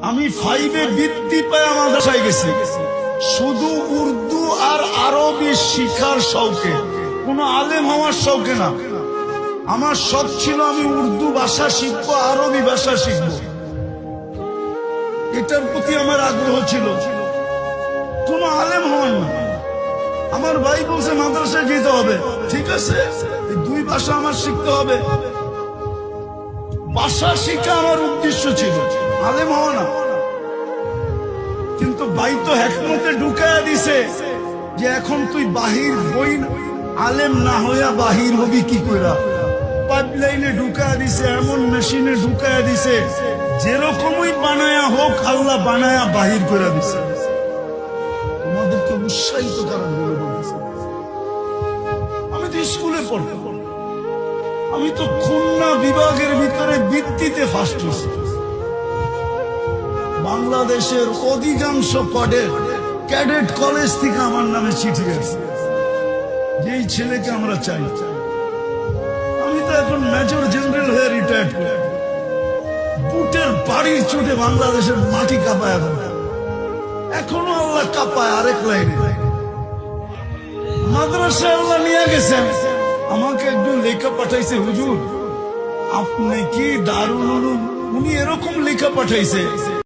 আমি 5-এ বৃত্তি পায় মাদ্রাসায় গেছি শুধু উর্দু আর আরবি শিখার শৌকে, কোনো আলেম হওয়ার শৌকে না। আমার শখ ছিল আমি উর্দু ভাষা শিখবো, আরবি ভাষা শিখবো, এটার প্রতি আমার আগ্রহ ছিল, কোনো আলেম হওয়ার না। আমার ভাই বলছে মাদ্রাসায় যেতে হবে, ঠিক আছে, এই দুই ভাষা আমার শিখতে হবে। ভাষা শিখা আমার উদ্দেশ্য ছিল, আলেম হওয়া না। কিন্তু ভাই তো হেকমতে ঢুকায়া দিছে যে এখন তুই বাহির বই আলেম না হইয়া বাহির হবি কি কইরা। পাইপলাইনে ঢুকায়া দিছে, এমন মেশিনে ঢুকায়া দিছে, যেরকমই বানায়া হোক আল্লাহ বানায়া বাহির করে দিছে। তোমাদেরকে উৎসাহিত করার জন্য বলতেছে। আমি তো স্কুলে পড়তাম, আমি তো খুলনা বিভাগের ভিতরে বৃত্তিতে ফার্স্ট হয়েছি। বাংলাদেশের অধিকাংশ ক্যাডেট কলেজ থেকে আমার নামে চিঠি আসছে, যেই ছেলেকে আমরা চাই। আমি তো এখন মেজর জেনারেল হয়ে রিটায়ার্ড করি, বুটের বাড়ির চোটে বাংলাদেশের মাটি কাঁপায়, এখনো আল্লাহ কাঁপায়। আরেক লাইনে মাদ্রাসায় আল্লাহ নিয়ে গেছেন। আমাকে একজন লেখা পাঠাইছে, হুজুর আপনি কি দারুল উলুম, উনি এরকম লেখা পাঠাইছে।